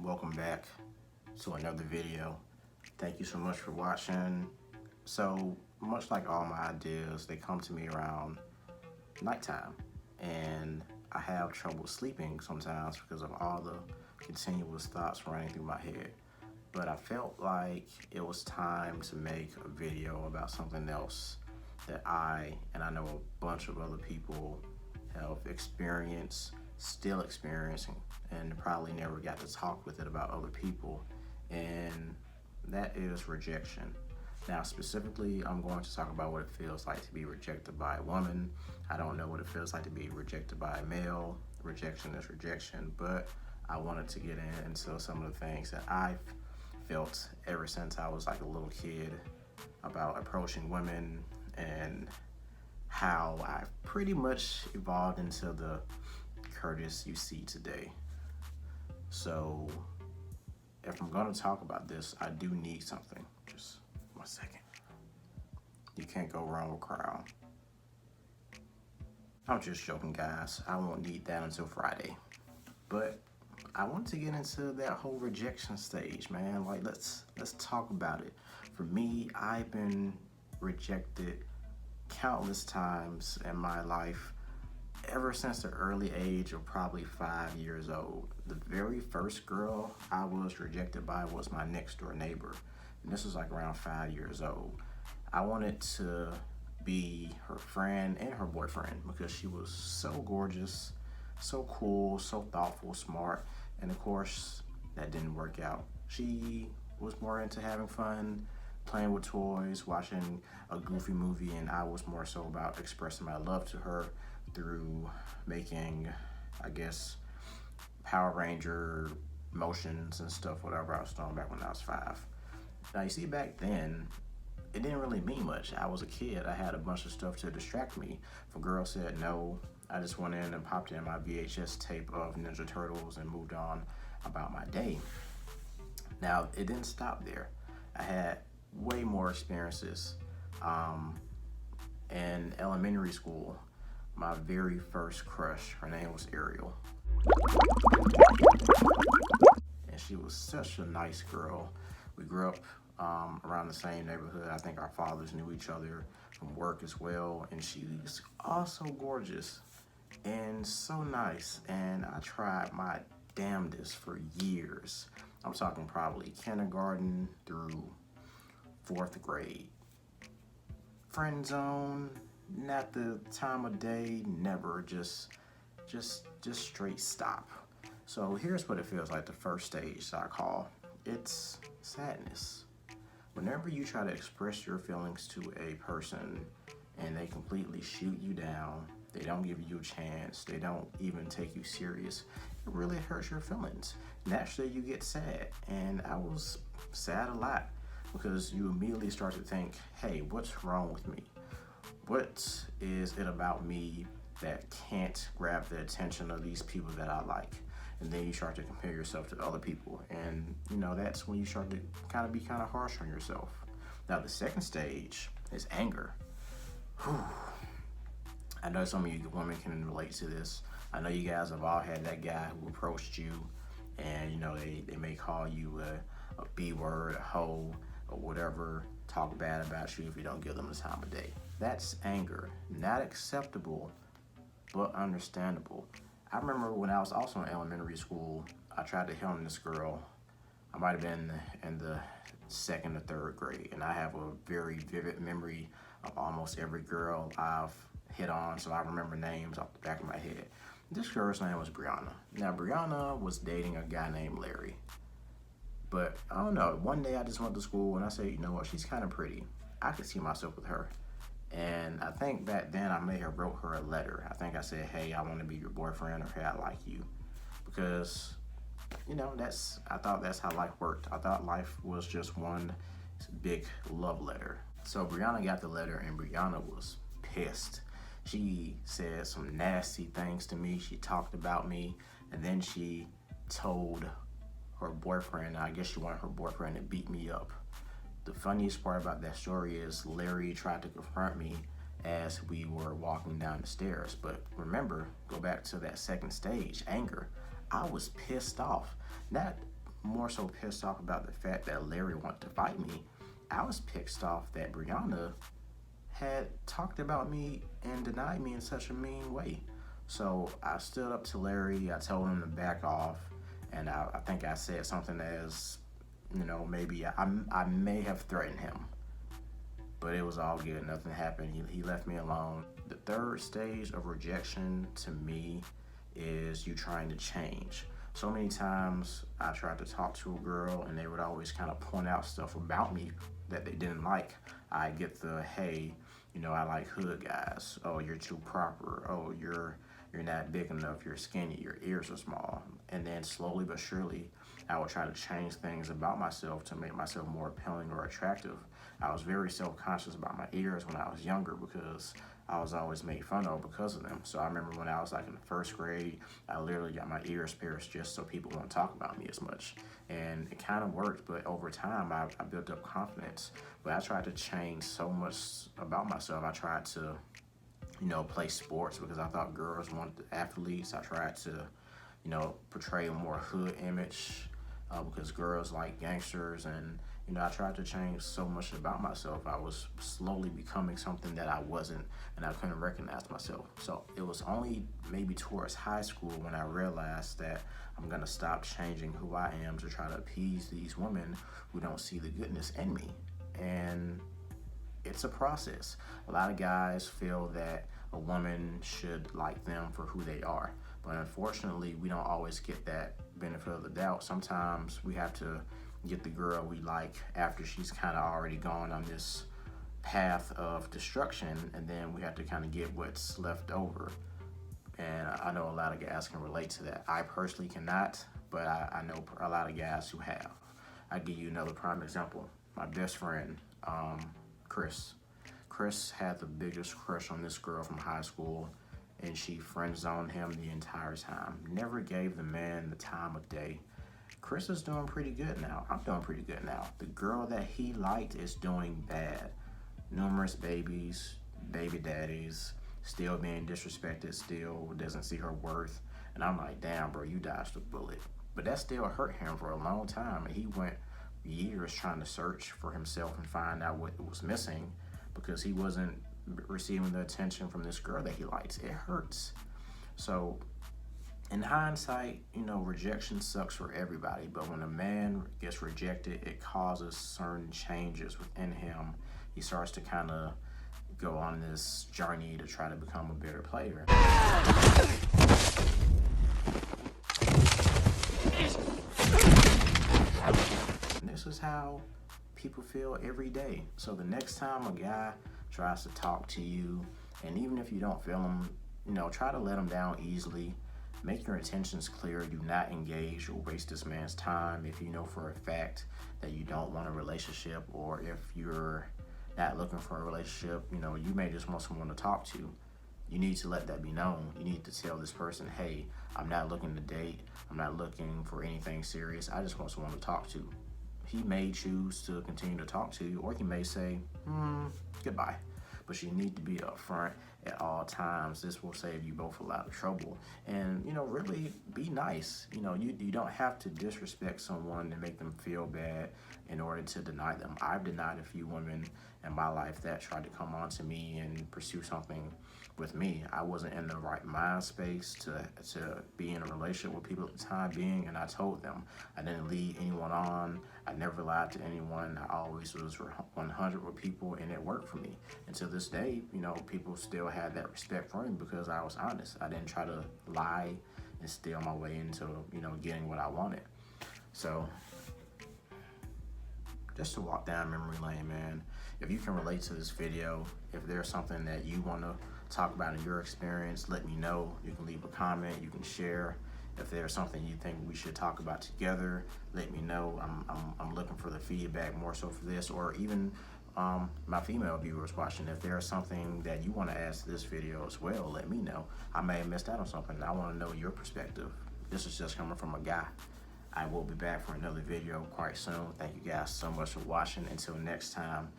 welcome back to another video. Thank you so much for watching. So, much like all my ideas, they come to me around nighttime, and I have trouble sleeping sometimes because of all the continuous thoughts running through my head. But I felt like it was time to make a video about something else that I know a bunch of other people have experienced, still experiencing, and probably never got to talk with it about other people, and that is rejection. Now, specifically, I'm going to talk about what it feels like to be rejected by a woman. I don't know what it feels like to be rejected by a male. Rejection is rejection, but I wanted to get into some of the things that I've felt ever since I was like a little kid about approaching women and how I've pretty much evolved into the Curtis you see today. So, if I'm going to talk about this, I do need something. Just 1 second. You can't go wrong with Crown. I'm just joking, guys. I won't need that until Friday. But I want to get into that whole rejection stage, man. Like, let's talk about it. For me, I've been rejected countless times in my life ever since the early age of probably 5 years old. The very first girl I was rejected by was my next door neighbor, and this was like around 5 years old. I wanted to be her friend and her boyfriend because she was so gorgeous, so cool, so thoughtful, smart, and of course that didn't work out. She was more into having fun, playing with toys, watching a goofy movie, and I was more so about expressing my love to her through making, I guess, Power Ranger motions and stuff, whatever I was doing back when I was 5. Now, you see, back then, it didn't really mean much. I was a kid. I had a bunch of stuff to distract me. If a girl said no, I just went in and popped in my VHS tape of Ninja Turtles and moved on about my day. Now, it didn't stop there. I had way more experiences. In elementary school, my very first crush, her name was Ariel. And she was such a nice girl. We grew up around the same neighborhood. I think our fathers knew each other from work as well. And she was also gorgeous and so nice. And I tried my damnedest for years. I'm talking probably kindergarten through 4th grade. Friend zone, not the time of day, never, just straight stop. So here's what it feels like, the first stage I call. It's sadness. Whenever you try to express your feelings to a person and they completely shoot you down, they don't give you a chance, they don't even take you serious, it really hurts your feelings. Naturally, you get sad, and I was sad a lot because you immediately start to think, hey, what's wrong with me? What is it about me that can't grab the attention of these people that I like? And then you start to compare yourself to other people. And, that's when you start to be kind of harsh on yourself. Now, the second stage is anger. Whew. I know some of you women can relate to this. I know you guys have all had that guy who approached you and, they may call you a B word, a hoe, or whatever, talk bad about you if you don't give them the time of day. That's anger. Not acceptable, but understandable. I remember when I was also in elementary school, I tried to hit on this girl. I might have been in the 2nd or 3rd grade, and I have a very vivid memory of almost every girl I've hit on, so I remember names off the back of my head. This girl's name was Brianna. Now, Brianna was dating a guy named Larry. But I don't know, one day I just went to school and I said, you know what, she's kind of pretty. I could see myself with her. And I think back then I may have wrote her a letter. I think I said, hey, I want to be your boyfriend, or hey, I like you. Because, I thought that's how life worked. I thought life was just one big love letter. So Brianna got the letter, and Brianna was pissed. She said some nasty things to me. She talked about me, and then she told her boyfriend, I guess she wanted her boyfriend to beat me up. The funniest part about that story is Larry tried to confront me as we were walking down the stairs. But remember, go back to that second stage, anger. I was pissed off. Not more so pissed off about the fact that Larry wanted to fight me. I was pissed off that Brianna had talked about me and denied me in such a mean way. So I stood up to Larry. I told him to back off, and I think I said something as, maybe I may have threatened him, but it was all good. Nothing happened. He left me alone. The third stage of rejection to me is you trying to change. So many times I tried to talk to a girl and they would always kind of point out stuff about me that they didn't like. I get the, hey, I like hood guys. Oh, you're too proper. Oh, you're not big enough. You're skinny. Your ears are small. And then slowly but surely, I would try to change things about myself to make myself more appealing or attractive. I was very self-conscious about my ears when I was younger because I was always made fun of because of them. So I remember when I was like in the first grade, I literally got my ears pierced just so people wouldn't talk about me as much. And it kind of worked, but over time, I built up confidence. But I tried to change so much about myself. I tried to, play sports because I thought girls wanted athletes. I tried to, portray a more hood image because girls like gangsters. And I tried to change so much about myself. I was slowly becoming something that I wasn't, and I couldn't recognize myself. So it was only maybe towards high school when I realized that I'm gonna stop changing who I am to try to appease these women who don't see the goodness in me. And it's a process. A lot of guys feel that a woman should like them for who they are. But unfortunately, we don't always get that benefit of the doubt. Sometimes we have to get the girl we like after she's kind of already gone on this path of destruction, and then we have to kind of get what's left over. And I know a lot of guys can relate to that. I personally cannot, but I know a lot of guys who have. I'll give you another prime example. My best friend, Chris. Chris had the biggest crush on this girl from high school, and she friend zoned him the entire time. Never gave the man the time of day. Chris is doing pretty good now. I'm doing pretty good now. The girl that he liked is doing bad. Numerous babies, baby daddies, still being disrespected, still doesn't see her worth. And I'm like, damn, bro, you dodged a bullet. But that still hurt him for a long time. And he went years trying to search for himself and find out what was missing because he wasn't receiving the attention from this girl that he likes. It hurts. So in hindsight, rejection sucks for everybody, but when a man gets rejected, it causes certain changes within him. He starts to kind of go on this journey to try to become a better player. And this is how people feel every day. So the next time a guy tries to talk to you, and even if you don't feel him, try to let him down easily. Make your intentions clear. Do not engage or waste this man's time if you know for a fact that you don't want a relationship, or if you're not looking for a relationship, you may just want someone to talk to. You need to let that be known. You need to tell this person, hey, I'm not looking to date. I'm not looking for anything serious. I just want someone to talk to. He may choose to continue to talk to you, or he may say, goodbye. But you need to be upfront at all times. This will save you both a lot of trouble. And, really be nice. You don't have to disrespect someone to make them feel bad in order to deny them. I've denied a few women in my life that tried to come on to me and pursue something with me. I wasn't in the right mind space to be in a relationship with people at the time being, and I told them. I didn't lead anyone on. I never lied to anyone. I always was 100 with people, and it worked for me. And to this day, people still had that respect for me because I was honest. I didn't try to lie and steal my way into, getting what I wanted. So just to walk down memory lane, man. If you can relate to this video, if there's something that you want to talk about in your experience, let me know. You can leave a comment, you can share. If there's something you think we should talk about together, let me know. I'm looking for the feedback more so for this, or even my female viewers watching. If there's something that you want to add to this video as well, let me know. I may have missed out on something. I want to know your perspective. This is just coming from a guy. I will be back for another video quite soon. Thank you guys so much for watching. Until next time,